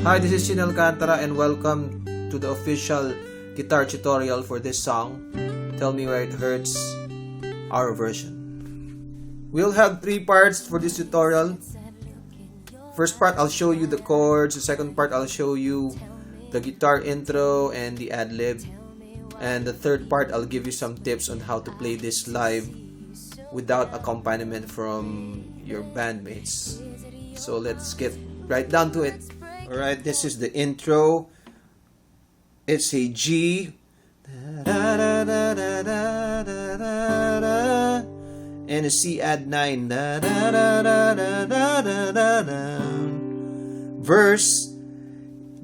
Hi, this is Alcantara and welcome to the official guitar tutorial for this song, Tell Me Where It Hurts, our version. We'll have 3 parts for this tutorial. First part, I'll show you the chords. The second part, I'll show you the guitar intro and the ad-lib. And the third part, I'll give you some tips on how to play this live without accompaniment from your bandmates. So let's get right down to it. Alright, this is the intro. It's a G and a C add 9. Verse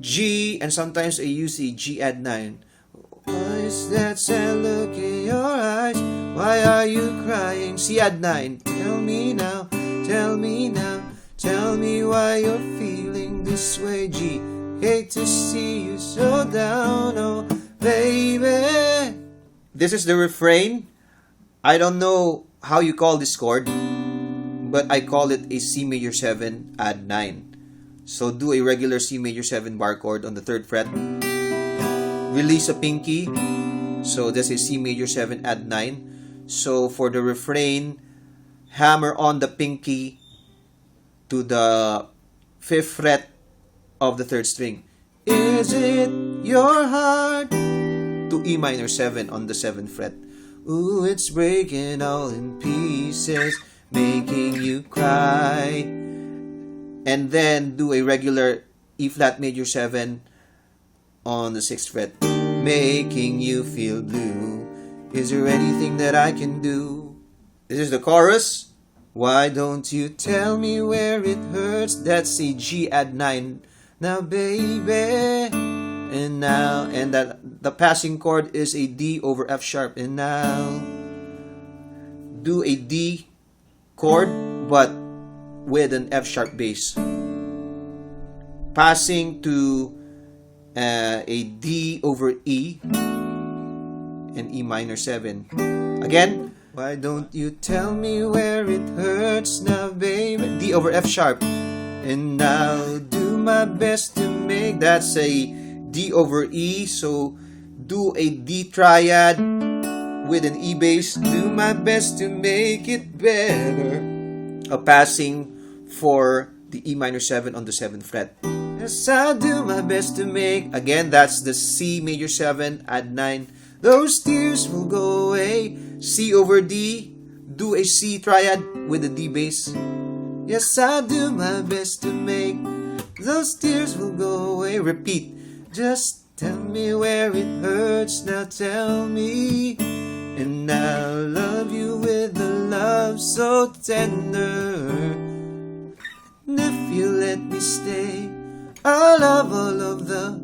G, and sometimes I use a G add 9. Why is that sad look in your eyes? Why are you crying? C add 9. Tell me now, tell me now, tell me why you're feeling this way. G, hate to see you so down, oh baby. This is the refrain. I don't know how you call this chord, but I call it a C major 7 add 9. So do a regular C major 7 bar chord on the 3rd fret. Release a pinky. So this is C major 7 add 9. So for the refrain, hammer on the pinky to the 5th fret of the 3rd string. Is it your heart? To E minor 7 on the 7th fret. Ooh, it's breaking all in pieces, making you cry. And then do a regular E flat major 7 on the 6th fret, making you feel blue. Is there anything that I can do? This is the chorus. Why don't you tell me where it hurts? That's a G add 9. Now baby, and now, and that the passing chord is a D over F sharp. And now do a D chord but with an F sharp bass, passing to a D over E and E minor 7. Again, why don't you tell me where it hurts now baby? D over F sharp. And now do my best to make, that's a D over E, so do a D triad with an E bass. Do my best to make it better. A passing for the E minor 7 on the 7th fret. Yes, I'll do my best to make, again, that's the C major 7 add 9. Those tears will go away. C over D, do a C triad with a D bass. Yes, I'll do my best to make those tears will go away. Repeat. Just tell me where it hurts, now tell me. And I'll love you with a love so tender. And if you let me stay, I'll love all of the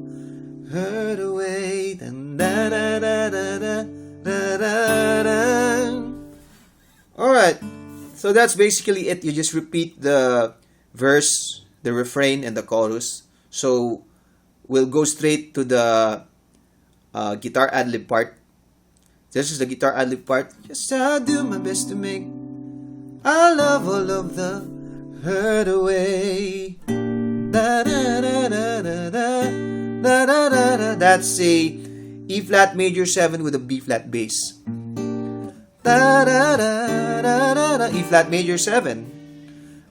hurt away. Da da da da da da da da. Alright, so that's basically it. You just repeat the verse, the refrain, and the chorus. So we'll go straight to the guitar ad-lib part. This is the guitar ad-lib part. Yes, I'll do my best to make I love all of the hurt away. Da da da da da da da da da. That's a E flat major 7 with a B flat bass. Da da da da da da. E flat major 7.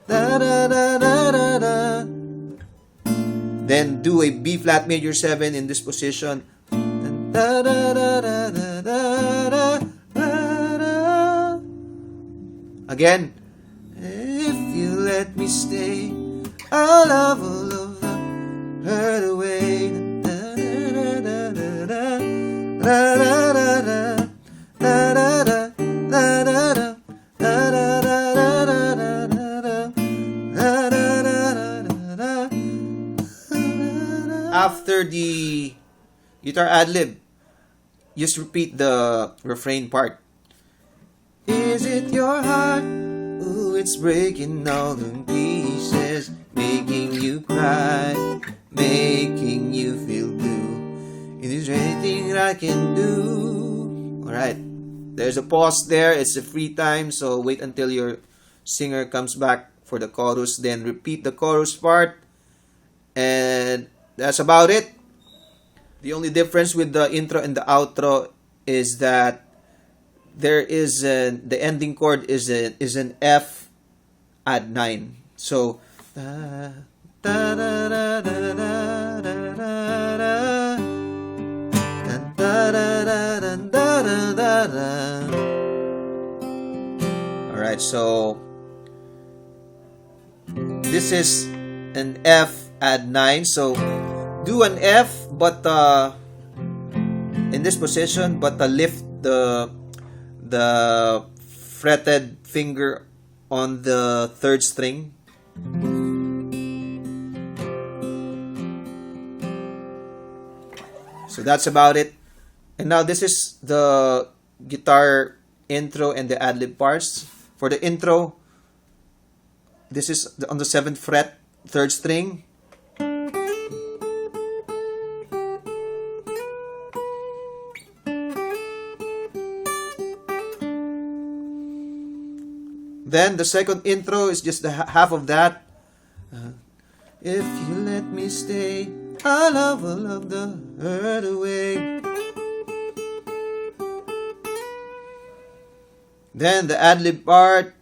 Da da da da da da. Then do a B flat major 7 in this position. Da, da, da, da, da, da, da, da. Again. If you let me stay, I'll love all of the hurt away. Da, da, da, da, da, da, da, da, da, da, da, da, da, da. After the guitar ad-lib, just repeat the refrain part. Is it your heart? Ooh, it's breaking all in pieces, making you cry, making you feel blue. Is there anything I can do? Alright, there's a pause there. It's a free time, so wait until your singer comes back for the chorus, then repeat the chorus part, and that's about it. The only difference with the intro and the outro is that there is the ending chord is an F add 9. So alright, so this is an F add 9. So do an F, but in this position, but lift the fretted finger on the third string. So that's about it. And now this is the guitar intro and the ad-lib parts. For the intro, this is on the 7th fret, 3rd string. Then the second intro is just the half of that. If you let me stay, I'll love all of the hurt away. Then the ad-lib part.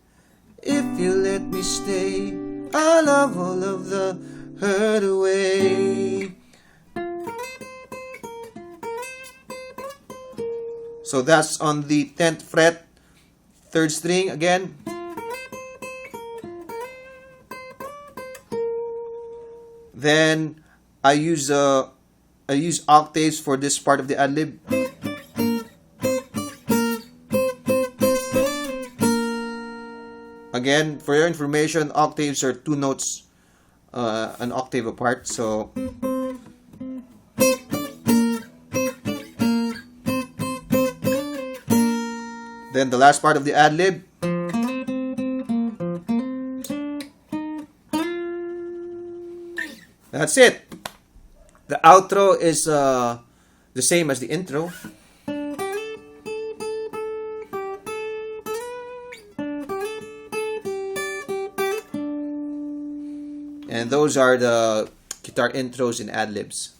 If you let me stay, I'll love all of the hurt away. So that's on the 10th fret, 3rd string again. Then I use octaves for this part of the ad-lib. Again, for your information, octaves are 2 notes an octave apart. So then the last part of the ad-lib. That's it. The outro is the same as the intro. And those are the guitar intros and ad-libs.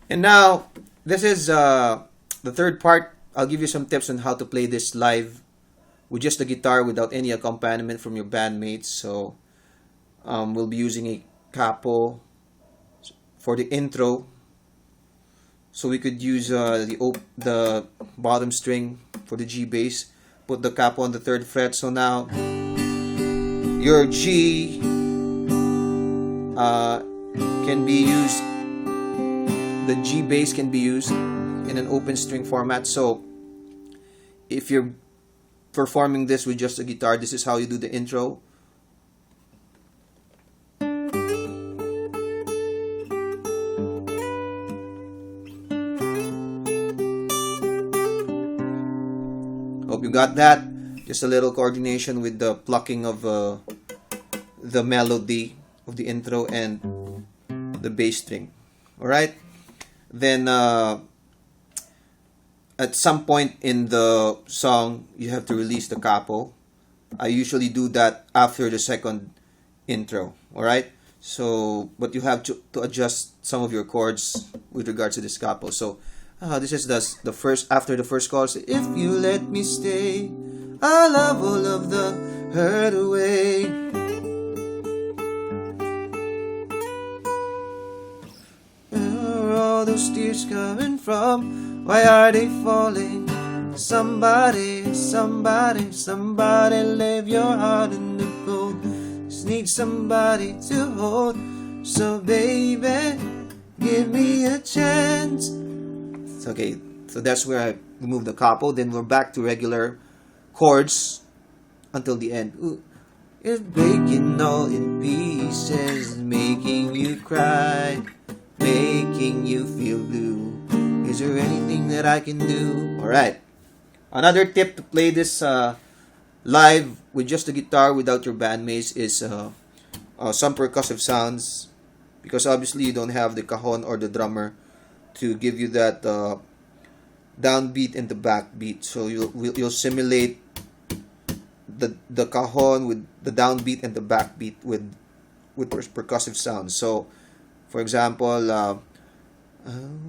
And now, this is the third part. I'll give you some tips on how to play this live with just the guitar without any accompaniment from your bandmates. So, we'll be using a capo for the intro. So we could use the bottom string for the G bass. Put the capo on the 3rd fret. So now, your G can be used, the G bass can be used in an open string format. So if you're performing this with just a guitar, this is how you do the intro. Hope you got that. Just a little coordination with the plucking of the melody of the intro and the bass string. Alright? Then at some point in the song, you have to release the capo. I usually do that after the 2nd intro. Alright? So, but you have to adjust some of your chords with regards to this capo. So, this is the first, after the first chorus. If you let me stay, I'll love all of the hurt away. Where are all those tears coming from? Why are they falling? Somebody, somebody, somebody, leave your heart in the cold. Just need somebody to hold. So baby, give me a chance. Okay, so that's where I remove the capo. Then we're back to regular chords until the end. Ooh. It's breaking all in pieces, making you cry, making you feel blue. Is there anything that I can do? Alright. Another tip to play this live with just the guitar without your bandmates is some percussive sounds. Because obviously you don't have the cajon or the drummer to give you that downbeat and the backbeat. So you'll simulate the cajon with the downbeat and the backbeat with percussive sounds. So For example,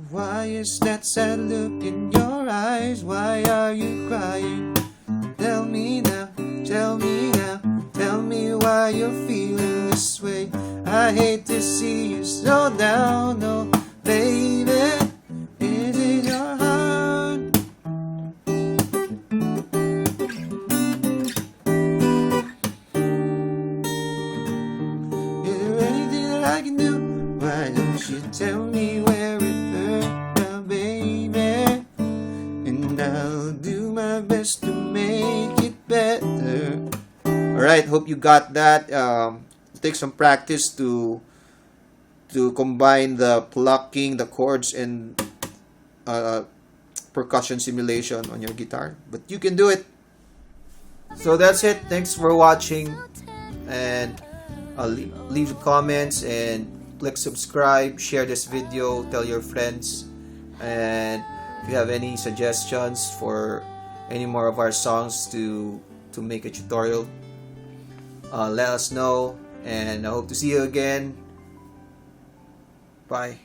why is that sad look in your eyes? Why are you crying? Tell me now, tell me now, tell me why you're feeling this way. I hate to see you so down, oh baby, is it your heart? Is there anything that I can do? Why don't you tell me where it hurt now, baby? And I'll do my best to make it better. Alright, hope you got that. Take some practice to combine the plucking, the chords, and percussion simulation on your guitar. But you can do it. So that's it. Thanks for watching. And leave comments and click subscribe. Share this video. Tell your friends. And if you have any suggestions for any more of our songs to make a tutorial, let us know. And I hope to see you again. Bye.